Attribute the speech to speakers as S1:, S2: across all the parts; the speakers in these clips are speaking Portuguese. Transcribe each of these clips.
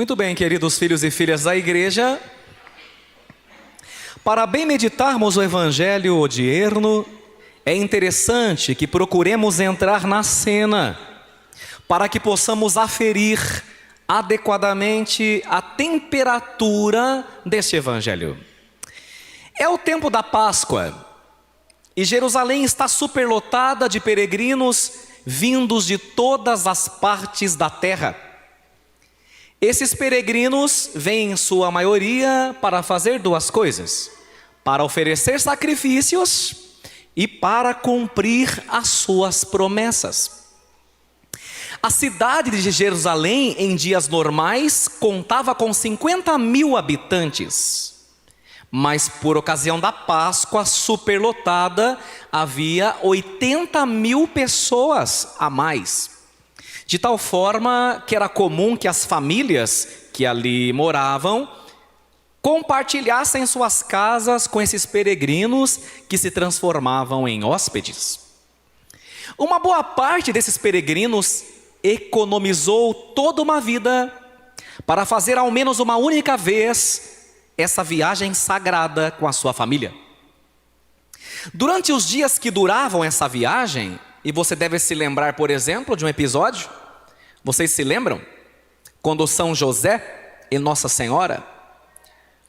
S1: Muito bem, queridos filhos e filhas da igreja, para bem meditarmos o evangelho odierno, é interessante que procuremos entrar na cena, para que possamos aferir adequadamente a temperatura deste evangelho. É o tempo da Páscoa, e Jerusalém está superlotada de peregrinos vindos de todas as partes da terra. Esses peregrinos vêm em sua maioria para fazer duas coisas: para oferecer sacrifícios e para cumprir as suas promessas. A cidade de Jerusalém, em dias normais, contava com 50.000 habitantes. Mas por ocasião da Páscoa superlotada, havia 80.000 pessoas a mais. De tal forma que era comum que as famílias que ali moravam compartilhassem suas casas com esses peregrinos que se transformavam em hóspedes. Uma boa parte desses peregrinos economizou toda uma vida para fazer ao menos uma única vez essa viagem sagrada com a sua família. Durante os dias que duravam essa viagem, e você deve se lembrar, por exemplo, de um episódio, vocês se lembram? Quando São José e Nossa Senhora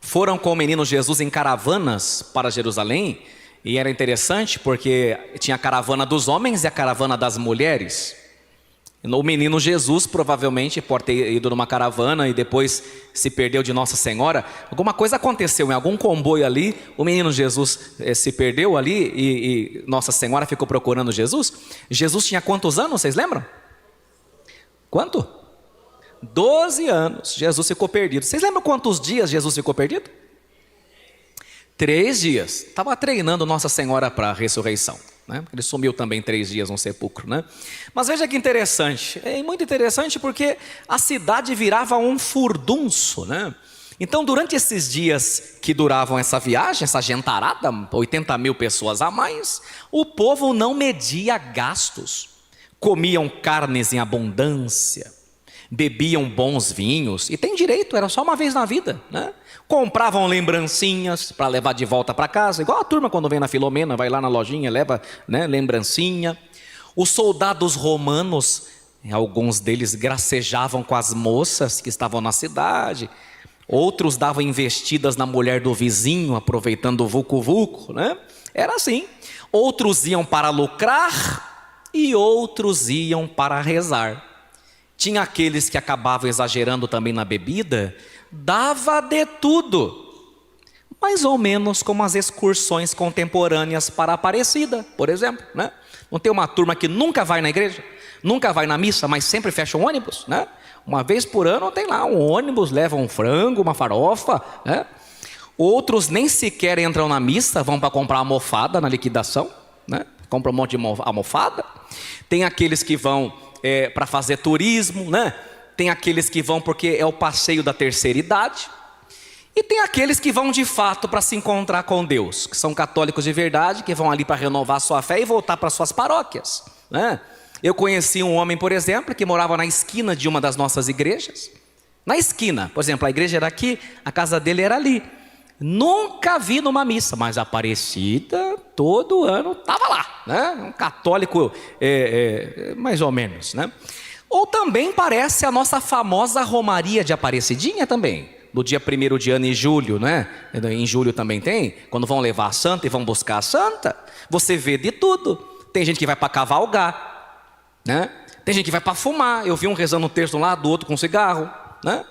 S1: foram com o menino Jesus em caravanas para Jerusalém, e era interessante porque tinha a caravana dos homens e a caravana das mulheres. O menino Jesus provavelmente pode ter ido numa caravana e depois se perdeu de Nossa Senhora. Alguma coisa aconteceu em algum comboio ali, o menino Jesus se perdeu ali e Nossa Senhora ficou procurando Jesus. Jesus tinha quantos anos, vocês lembram? Quanto? 12 anos, Jesus ficou perdido. Vocês lembram quantos dias Jesus ficou perdido? 3 dias. Estava treinando Nossa Senhora para a ressurreição, né? Ele sumiu também 3 dias no sepulcro, né? Mas veja que interessante, é muito interessante porque a cidade virava um furdunço, né? Então durante esses dias que duravam essa viagem, essa gentarada, 80.000 pessoas a mais, o povo não media gastos, comiam carnes em abundância, bebiam bons vinhos, e tem direito, era só uma vez na vida, né? Compravam lembrancinhas para levar de volta para casa, igual a turma quando vem na Filomena, vai lá na lojinha, leva, né, lembrancinha. Os soldados romanos, alguns deles gracejavam com as moças que estavam na cidade, outros davam investidas na mulher do vizinho, aproveitando o vucu-vucu, né? Era assim. Outros iam para lucrar e outros iam para rezar. Tinha aqueles que acabavam exagerando também na bebida, dava de tudo, mais ou menos como as excursões contemporâneas para a Aparecida, por exemplo, né? Não tem uma turma que nunca vai na igreja, nunca vai na missa, mas sempre fecha um ônibus, né? Uma vez por ano tem lá um ônibus, leva um frango, uma farofa, né? Outros nem sequer entram na missa, vão para comprar almofada na liquidação, né? Compram um monte de almofada. Tem aqueles que vão para fazer turismo, né? Tem aqueles que vão porque é o passeio da terceira idade. E tem aqueles que vão de fato para se encontrar com Deus, que são católicos de verdade, que vão ali para renovar sua fé e voltar para suas paróquias, né? Eu conheci um homem, por exemplo, que morava na esquina de uma das nossas igrejas. Na esquina, por exemplo, a igreja era aqui, a casa dele era ali. Nunca vi numa missa, mas a Aparecida todo ano estava lá, né? Um católico mais ou menos, né? Ou também parece a nossa famosa Romaria de Aparecidinha também, do dia 1º de ano em julho, né? Em julho também tem, quando vão levar a santa e vão buscar a santa, você vê de tudo. Tem gente que vai para cavalgar, né? Tem gente que vai para fumar, eu vi um rezando um terço de um lado, do outro com cigarro, né?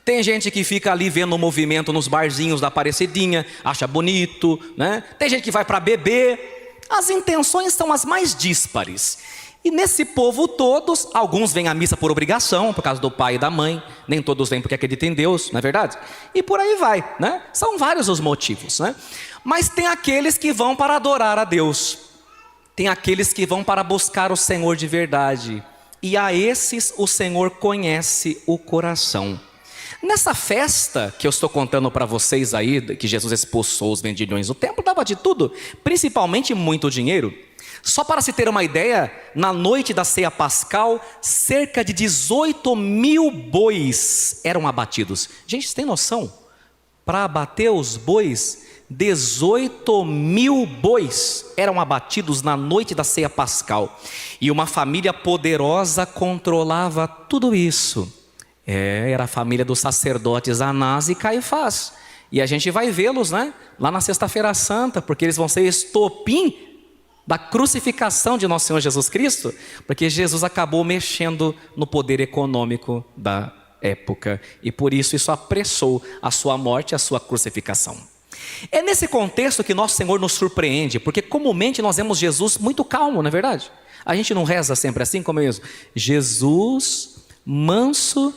S1: Tem gente que fica ali vendo o movimento nos barzinhos da Aparecidinha, acha bonito, né? Tem gente que vai para beber. As intenções são as mais díspares. E nesse povo todos, alguns vêm à missa por obrigação, por causa do pai e da mãe, nem todos vêm porque acreditam em Deus, não é verdade? E por aí vai, né? São vários os motivos, né? Mas tem aqueles que vão para adorar a Deus, tem aqueles que vão para buscar o Senhor de verdade, e a esses o Senhor conhece o coração. Nessa festa que eu estou contando para vocês aí, que Jesus expulsou os vendilhões do templo, dava de tudo, principalmente muito dinheiro. Só para se ter uma ideia, na noite da ceia pascal, cerca de 18 mil bois eram abatidos. Gente, você tem noção? Para abater os bois, 18 mil bois eram abatidos na noite da ceia pascal. E uma família poderosa controlava tudo isso. Era a família dos sacerdotes Anás e Caifás. E a gente vai vê-los, né? Lá na Sexta-feira Santa, porque eles vão ser estopim da crucificação de nosso Senhor Jesus Cristo, porque Jesus acabou mexendo no poder econômico da época. E por isso apressou a sua morte e a sua crucificação. É nesse contexto que nosso Senhor nos surpreende, porque comumente nós vemos Jesus muito calmo, não é verdade? A gente não reza sempre assim como isso. Jesus, manso.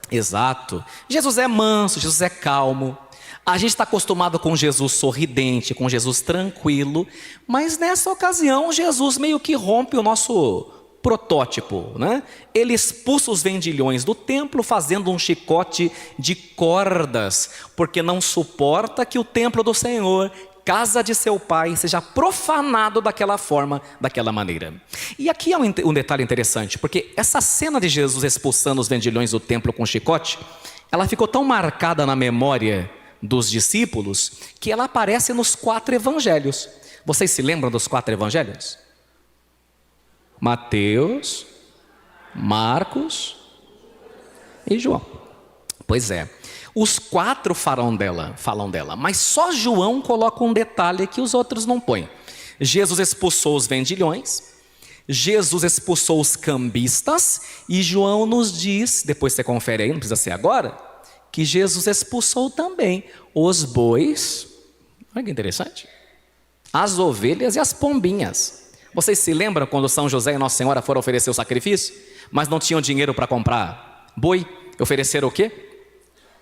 S1: Exato. Jesus é manso, Jesus é calmo. A gente está acostumado com Jesus sorridente, com Jesus tranquilo, mas nessa ocasião Jesus meio que rompe o nosso protótipo, né? Ele expulsa os vendilhões do templo fazendo um chicote de cordas, porque não suporta que o templo do Senhor, casa de seu pai, seja profanado daquela forma, daquela maneira. E aqui há um detalhe interessante, porque essa cena de Jesus expulsando os vendilhões do templo com chicote, ela ficou tão marcada na memória dos discípulos, que ela aparece nos 4 evangelhos. Vocês se lembram dos 4 evangelhos? Mateus, Marcos e João. Pois é, os 4 falam dela, mas só João coloca um detalhe que os outros não põem. Jesus expulsou os vendilhões, Jesus expulsou os cambistas, e João nos diz, depois você confere aí, não precisa ser agora, que Jesus expulsou também os bois, olha que interessante, as ovelhas e as pombinhas. Vocês se lembram quando São José e Nossa Senhora foram oferecer o sacrifício, mas não tinham dinheiro para comprar boi? Ofereceram o quê?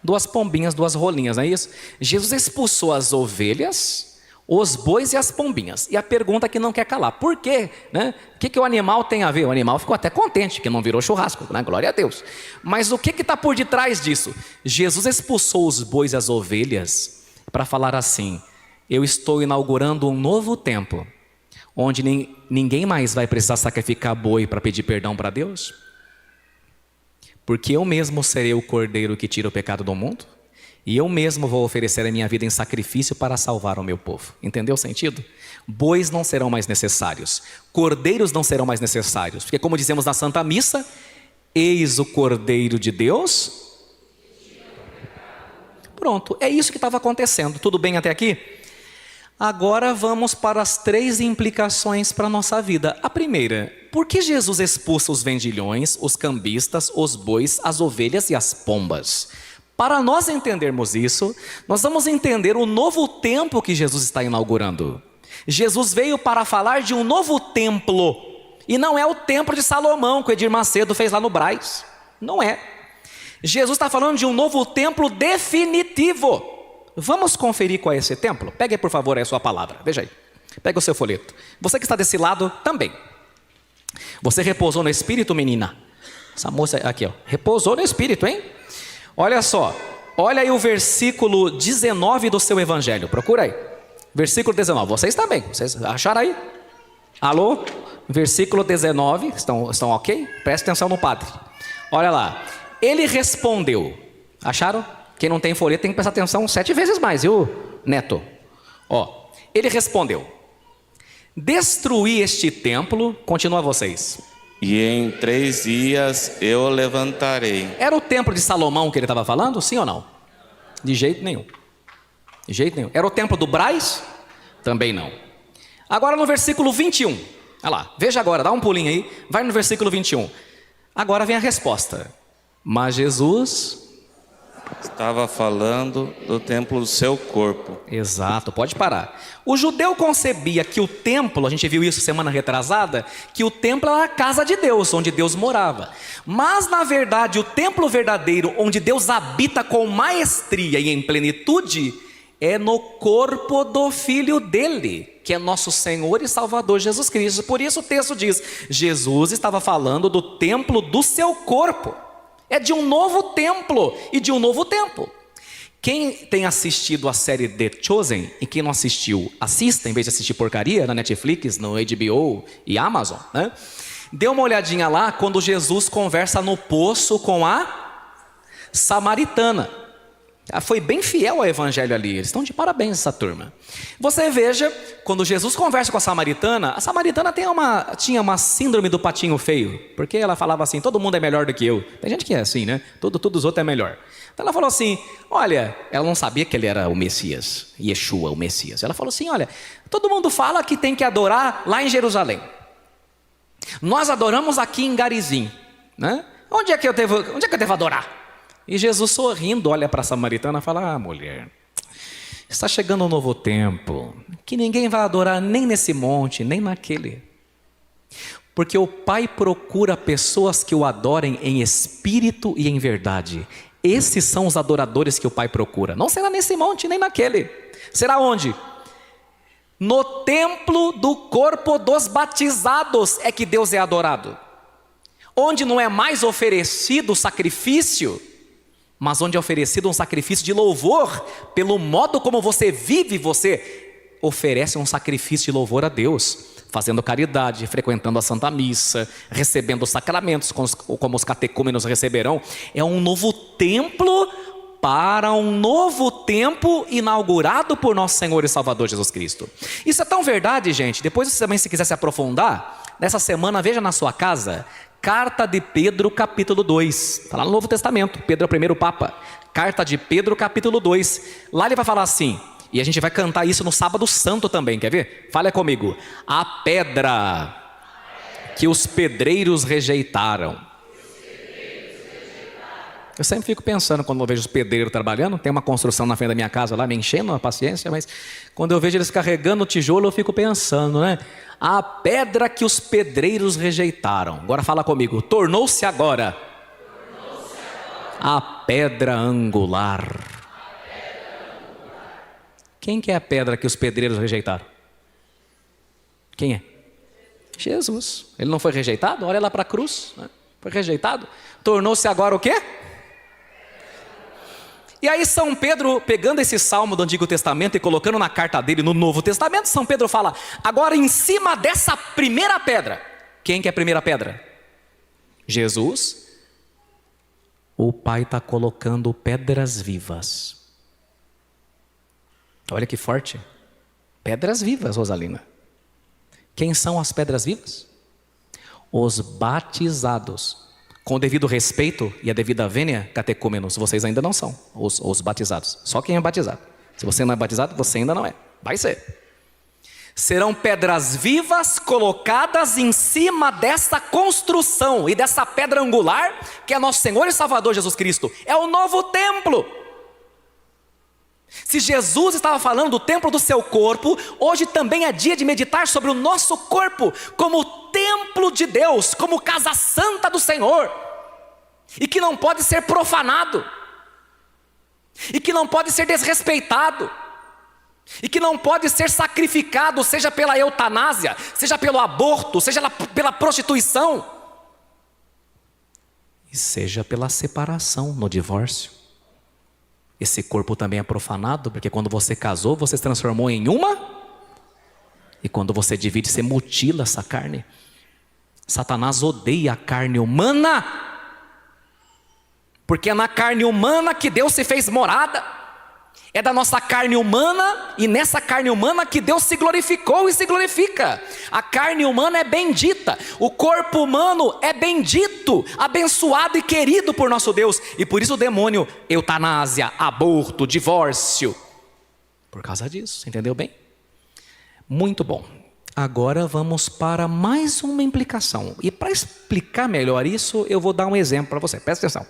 S1: 2 pombinhas, 2 rolinhas, não é isso? Jesus expulsou as ovelhas, os bois e as pombinhas. E a pergunta que não quer calar, por quê? Né? O que o animal tem a ver? O animal ficou até contente, que não virou churrasco, né? Glória a Deus. Mas o que está por detrás disso? Jesus expulsou os bois e as ovelhas para falar assim: eu estou inaugurando um novo tempo, onde ninguém mais vai precisar sacrificar boi para pedir perdão para Deus, porque eu mesmo serei o cordeiro que tira o pecado do mundo, e eu mesmo vou oferecer a minha vida em sacrifício para salvar o meu povo. Entendeu o sentido? Bois não serão mais necessários, cordeiros não serão mais necessários, porque como dizemos na Santa Missa, eis o Cordeiro de Deus. Pronto, é isso que estava acontecendo. Tudo bem até aqui? Agora vamos para as 3 implicações para a nossa vida. A primeira, por que Jesus expulsa os vendilhões, os cambistas, os bois, as ovelhas e as pombas? Para nós entendermos isso, nós vamos entender o novo tempo que Jesus está inaugurando. Jesus veio para falar de um novo templo, e não é o templo de Salomão que o Edir Macedo fez lá no Brás. Não é. Jesus está falando de um novo templo definitivo. Vamos conferir qual é esse templo? Pegue, por favor, aí a sua palavra. Veja aí. Pega o seu folheto. Você que está desse lado também. Você repousou no Espírito, menina? Essa moça aqui, ó, repousou no Espírito, hein? Olha só. Olha aí o versículo 19 do seu evangelho. Procura aí. Versículo 19. Vocês também. Vocês acharam aí? Alô? Versículo 19. Estão ok? Presta atenção no padre. Olha lá. Ele respondeu. Acharam? Quem não tem folheto tem que prestar atenção 7 vezes mais, viu, Neto? Ó, ele respondeu: destruí este templo, continua vocês.
S2: E em 3 dias eu o levantarei.
S1: Era o templo de Salomão que ele estava falando, sim ou não? De jeito nenhum. De jeito nenhum. Era o templo do Brás? Também não. Agora no versículo 21. Olha lá, veja agora, dá um pulinho aí. Vai no versículo 21. Agora vem a resposta. Mas Jesus
S2: estava falando do templo do seu corpo.
S1: Exato, pode parar. O judeu concebia que o templo, a gente viu isso semana retrasada, que o templo era a casa de Deus, onde Deus morava. Mas na verdade o templo verdadeiro, onde Deus habita com maestria e em plenitude, é no corpo do Filho dele, que é nosso Senhor e Salvador Jesus Cristo. Por isso o texto diz, Jesus estava falando do templo do seu corpo. É de um novo templo e de um novo tempo. Quem tem assistido a série The Chosen, e quem não assistiu, assista, em vez de assistir porcaria na Netflix, no HBO e Amazon, né? Dê uma olhadinha lá quando Jesus conversa no poço com a samaritana. Foi bem fiel ao evangelho ali, eles estão de parabéns essa turma. Você veja, quando Jesus conversa com a samaritana tinha uma síndrome do patinho feio, porque ela falava assim, todo mundo é melhor do que eu. Tem gente que é assim, né? Todos os outros é melhor. Então ela falou assim, olha, ela não sabia que ele era o Messias, Yeshua, o Messias. Ela falou assim, olha, todo mundo fala que tem que adorar lá em Jerusalém. Nós adoramos aqui em Garizim, né? Onde é que eu devo adorar? E Jesus, sorrindo, olha para a samaritana e fala, mulher, está chegando um novo tempo, que ninguém vai adorar nem nesse monte, nem naquele. Porque o Pai procura pessoas que o adorem em espírito e em verdade. Esses são os adoradores que o Pai procura. Não será nesse monte, nem naquele. Será onde? No templo do corpo dos batizados é que Deus é adorado. Onde não é mais oferecido sacrifício, mas onde é oferecido um sacrifício de louvor, pelo modo como você vive, você oferece um sacrifício de louvor a Deus, fazendo caridade, frequentando a Santa Missa, recebendo os sacramentos, como os catecúmenos receberão. É um novo templo para um novo tempo inaugurado por nosso Senhor e Salvador Jesus Cristo. Isso é tão verdade, gente. Depois você também, se quiser se aprofundar, nessa semana, veja na sua casa, Carta de Pedro, capítulo 2. Está lá no Novo Testamento. Pedro é o primeiro Papa. Carta de Pedro, capítulo 2. Lá ele vai falar assim, e a gente vai cantar isso no Sábado Santo também, quer ver? Fala comigo. A pedra que os pedreiros rejeitaram. Eu sempre fico pensando, quando eu vejo os pedreiros trabalhando, tem uma construção na frente da minha casa lá, me enchendo a paciência, mas quando eu vejo eles carregando o tijolo, eu fico pensando, né? A pedra que os pedreiros rejeitaram. Agora fala comigo. Tornou-se agora a pedra angular. Quem que é a pedra que os pedreiros rejeitaram? Quem é? Jesus. Ele não foi rejeitado? Olha lá para a cruz, né? Foi rejeitado. Tornou-se agora o quê? E aí São Pedro, pegando esse salmo do Antigo Testamento e colocando na carta dele no Novo Testamento, São Pedro fala, agora em cima dessa primeira pedra, quem que é a primeira pedra? Jesus. O Pai está colocando pedras vivas. Olha que forte. Pedras vivas, Rosalina. Quem são as pedras vivas? Os batizados. Com o devido respeito e a devida vênia, catecúmenos, vocês ainda não são os batizados. Só quem é batizado. Se você não é batizado, você ainda não é. Vai ser. Serão pedras vivas colocadas em cima dessa construção e dessa pedra angular, que é nosso Senhor e Salvador Jesus Cristo. É o novo templo. Se Jesus estava falando do templo do seu corpo, hoje também é dia de meditar sobre o nosso corpo como templo de Deus, como casa santa do Senhor, e que não pode ser profanado, e que não pode ser desrespeitado, e que não pode ser sacrificado, seja pela eutanásia, seja pelo aborto, seja pela prostituição, e seja pela separação no divórcio. Esse corpo também é profanado, porque quando você casou, você se transformou em uma, e quando você divide, você mutila essa carne. Satanás odeia a carne humana, porque é na carne humana que Deus se fez morada. É da nossa carne humana, e nessa carne humana que Deus se glorificou e se glorifica. A carne humana é bendita, o corpo humano é bendito, abençoado e querido por nosso Deus. E por isso o demônio, eutanásia, aborto, divórcio, por causa disso, entendeu bem? Muito bom. Agora vamos para mais uma implicação. E para explicar melhor isso, eu vou dar um exemplo para você, presta atenção.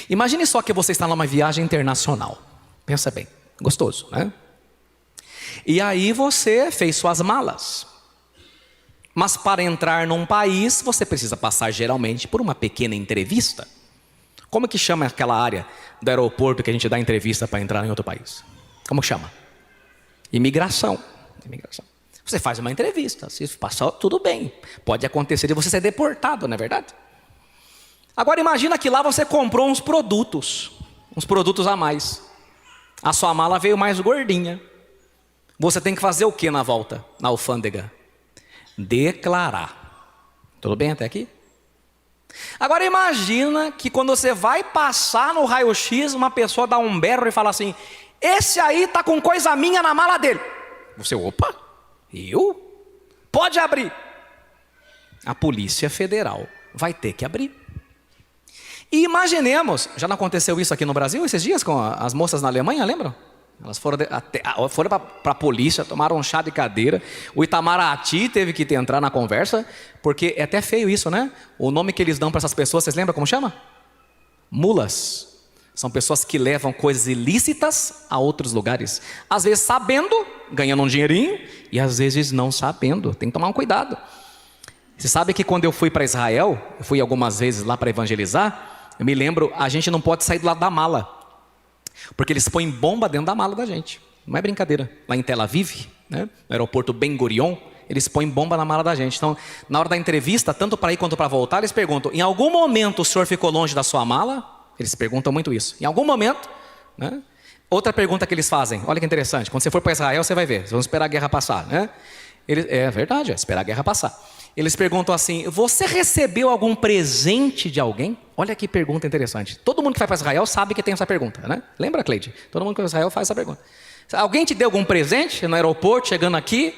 S1: Imagine só que você está numa viagem internacional. Pensa bem, gostoso, né? E aí você fez suas malas. Mas para entrar num país, você precisa passar geralmente por uma pequena entrevista. Como que chama aquela área do aeroporto que a gente dá entrevista para entrar em outro país? Como chama? Imigração. Você faz uma entrevista, se passar tudo bem. Pode acontecer de você ser deportado, não é verdade? Agora imagina que lá você comprou uns produtos a mais. A sua mala veio mais gordinha. Você tem que fazer o que na volta, na alfândega? Declarar. Tudo bem até aqui? Agora imagina que quando você vai passar no raio-x, uma pessoa dá um berro e fala assim: esse aí tá com coisa minha na mala dele. Você, opa, eu? Pode abrir. A Polícia Federal vai ter que abrir. E imaginemos, já não aconteceu isso aqui no Brasil esses dias com as moças na Alemanha, lembram? Elas foram para a polícia, tomaram um chá de cadeira. O Itamaraty teve que entrar na conversa, porque é até feio isso, né? O nome que eles dão para essas pessoas, vocês lembram como chama? Mulas. São pessoas que levam coisas ilícitas a outros lugares. Às vezes sabendo, ganhando um dinheirinho, e às vezes não sabendo. Tem que tomar um cuidado. Você sabe que quando eu fui para Israel, eu fui algumas vezes lá para evangelizar, eu me lembro, a gente não pode sair do lado da mala. Porque eles põem bomba dentro da mala da gente. Não é brincadeira. Lá em Tel Aviv, né, no aeroporto Ben Gurion, eles põem bomba na mala da gente. Então, na hora da entrevista, tanto para ir quanto para voltar, eles perguntam: em algum momento o senhor ficou longe da sua mala? Eles perguntam muito isso. Em algum momento, né? Outra pergunta que eles fazem, olha que interessante. Quando você for para Israel, você vai ver. Vamos esperar a guerra passar, né? É verdade, esperar a guerra passar. Eles perguntam assim: você recebeu algum presente de alguém? Olha que pergunta interessante. Todo mundo que vai para Israel sabe que tem essa pergunta, né? Lembra, Cleide? Todo mundo que vai para Israel faz essa pergunta. Alguém te deu algum presente no aeroporto, chegando aqui?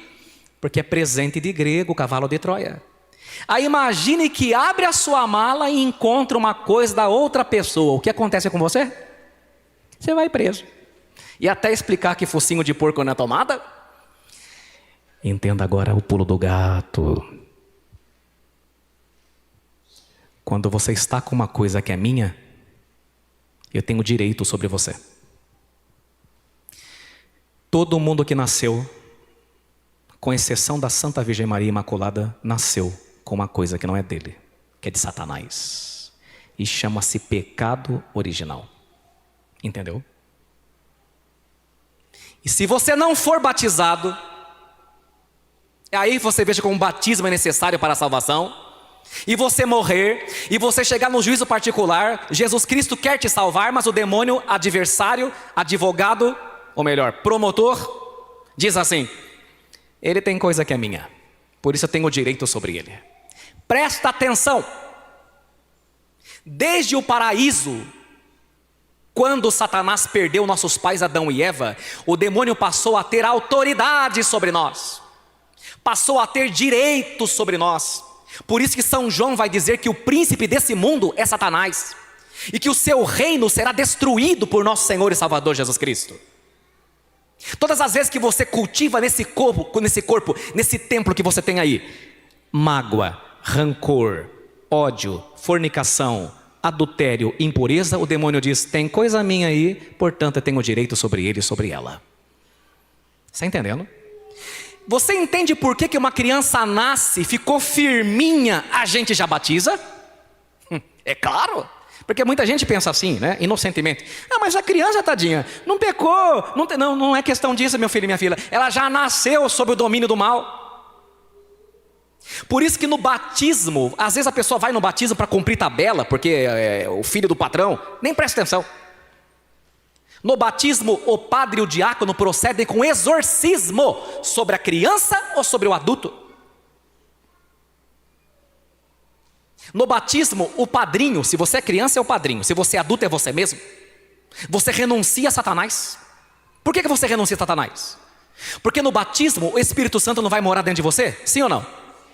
S1: Porque é presente de grego, cavalo de Troia. Aí imagine que abre a sua mala e encontra uma coisa da outra pessoa. O que acontece com você? Você vai preso. E até explicar que focinho de porco não é tomada? Entenda agora o pulo do gato. Quando você está com uma coisa que é minha, eu tenho direito sobre você. Todo mundo que nasceu, com exceção da Santa Virgem Maria Imaculada, nasceu com uma coisa que não é dele, que é de Satanás. E chama-se pecado original. Entendeu? E se você não for batizado, aí você veja como o batismo é necessário para a salvação, e você morrer, e você chegar no juízo particular, Jesus Cristo quer te salvar, mas o demônio, adversário, advogado, ou melhor, promotor, diz assim: ele tem coisa que é minha, por isso eu tenho direito sobre ele. Presta atenção. Desde o paraíso, quando Satanás perdeu nossos pais Adão e Eva, o demônio passou a ter autoridade sobre nós, passou a ter direitos sobre nós. Por isso que São João vai dizer que o príncipe desse mundo é Satanás, e que o seu reino será destruído por nosso Senhor e Salvador Jesus Cristo. Todas as vezes que você cultiva nesse corpo, nesse templo que você tem aí, mágoa, rancor, ódio, fornicação, adultério, impureza, o demônio diz: tem coisa minha aí, portanto eu tenho direito sobre ele e sobre ela. Está entendendo? Você entende por que uma criança nasce, ficou firminha, a gente já batiza? É claro, porque muita gente pensa assim, né, inocentemente: ah, mas a criança, tadinha, não pecou, não é questão disso, meu filho e minha filha, ela já nasceu sob o domínio do mal. Por isso que no batismo, às vezes a pessoa vai no batismo para cumprir tabela, porque é o filho do patrão, nem presta atenção. No batismo, o padre e o diácono procedem com exorcismo sobre a criança ou sobre o adulto. No batismo, o padrinho, se você é criança, é o padrinho. Se você é adulto, é você mesmo. Você renuncia a Satanás. Por que você renuncia a Satanás? Porque no batismo, o Espírito Santo não vai morar dentro de você? Sim ou não?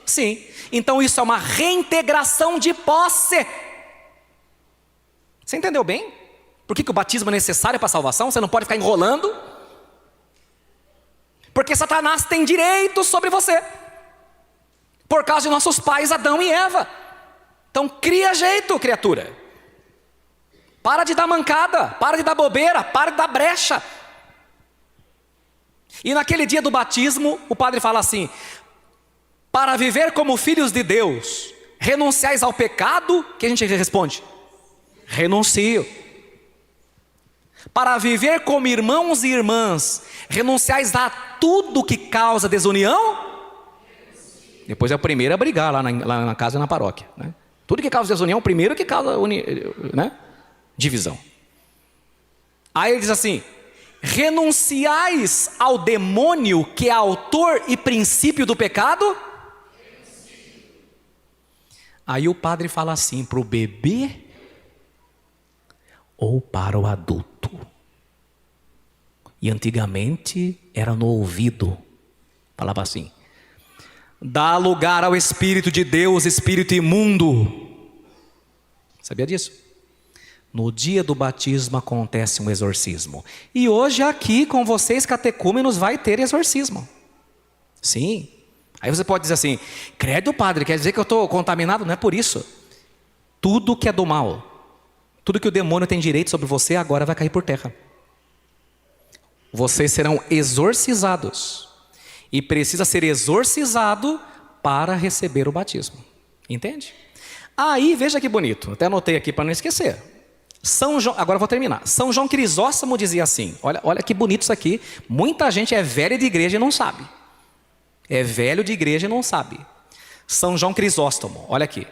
S1: Sim. Então isso é uma reintegração de posse. Você entendeu bem? Por que o batismo é necessário para a salvação? Você não pode ficar enrolando. Porque Satanás tem direito sobre você, por causa de nossos pais Adão e Eva. Então cria jeito, criatura. Para de dar mancada, para de dar bobeira, para de dar brecha. E naquele dia do batismo, o padre fala assim: para viver como filhos de Deus, renunciais ao pecado, que a gente responde: renuncio. Para viver como irmãos e irmãs, renunciais a tudo que causa desunião? Depois é o primeiro a brigar lá na casa e na paróquia, né? Tudo que causa desunião, o primeiro que causa, né? Divisão. Aí ele diz assim: renunciais ao demônio que é autor e princípio do pecado? Aí o padre fala assim, para o bebê ou para o adulto? E antigamente era no ouvido, falava assim: dá lugar ao Espírito de Deus, espírito imundo. Sabia disso? No dia do batismo acontece um exorcismo. E hoje aqui com vocês catecúmenos vai ter exorcismo. Sim. Aí você pode dizer assim: credo, padre, quer dizer que eu estou contaminado? Não é por isso. Tudo que é do mal, tudo que o demônio tem direito sobre você agora vai cair por terra. Vocês serão exorcizados. E precisa ser exorcizado para receber o batismo. Entende? Aí, veja que bonito. Até anotei aqui para não esquecer. São João, agora eu vou terminar. São João Crisóstomo dizia assim, olha que bonito isso aqui. Muita gente é velha de igreja e não sabe. É velho de igreja e não sabe. São João Crisóstomo, olha aqui.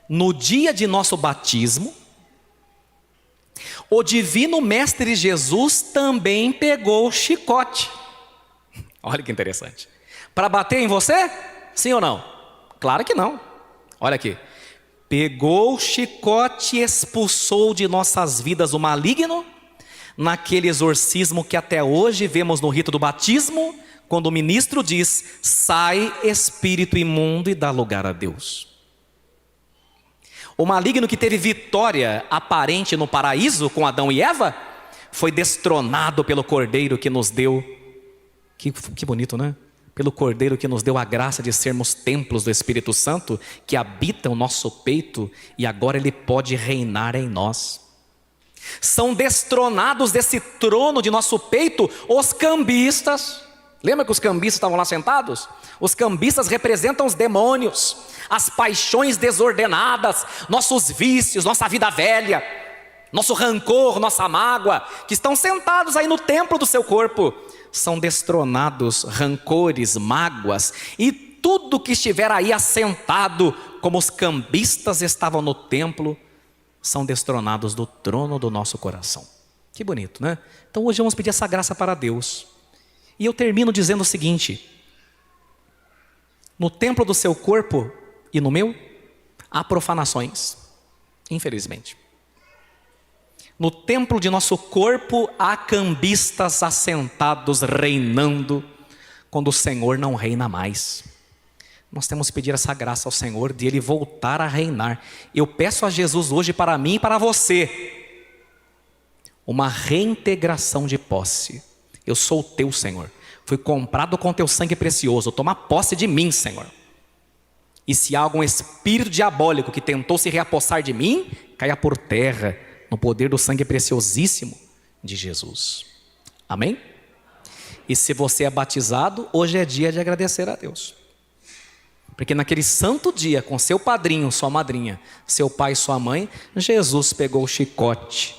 S1: No dia de nosso batismo, o divino mestre Jesus também pegou o chicote. Olha que interessante. Para bater em você? Sim ou não? Claro que não. Olha aqui. Pegou o chicote e expulsou de nossas vidas o maligno, naquele exorcismo que até hoje vemos no rito do batismo, quando o ministro diz: sai espírito imundo e dá lugar a Deus. O maligno que teve vitória aparente no paraíso com Adão e Eva, foi destronado pelo Cordeiro que nos deu, que bonito, né? Pelo Cordeiro que nos deu a graça de sermos templos do Espírito Santo, que habita o nosso peito, e agora ele pode reinar em nós. São destronados desse trono de nosso peito os cambistas. Lembra que os cambistas estavam lá sentados? Os cambistas representam os demônios, as paixões desordenadas, nossos vícios, nossa vida velha, nosso rancor, nossa mágoa, que estão sentados aí no templo do seu corpo. São destronados rancores, mágoas e tudo que estiver aí assentado, como os cambistas estavam no templo, são destronados do trono do nosso coração. Que bonito, né? Então hoje vamos pedir essa graça para Deus. E eu termino dizendo o seguinte: no templo do seu corpo e no meu, há profanações, infelizmente. No templo de nosso corpo há cambistas assentados, reinando, quando o Senhor não reina mais. Nós temos que pedir essa graça ao Senhor, de Ele voltar a reinar. Eu peço a Jesus hoje para mim e para você, uma reintegração de posse. Eu sou o teu, Senhor. Fui comprado com teu sangue precioso. Toma posse de mim, Senhor. E se há algum espírito diabólico que tentou se reapossar de mim, caia por terra, no poder do sangue preciosíssimo de Jesus. Amém? E se você é batizado, hoje é dia de agradecer a Deus. Porque naquele santo dia, com seu padrinho, sua madrinha, seu pai e sua mãe, Jesus pegou o chicote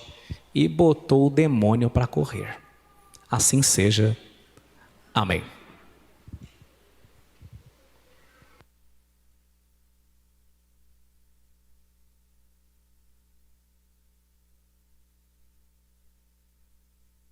S1: e botou o demônio para correr. Assim seja. Amém.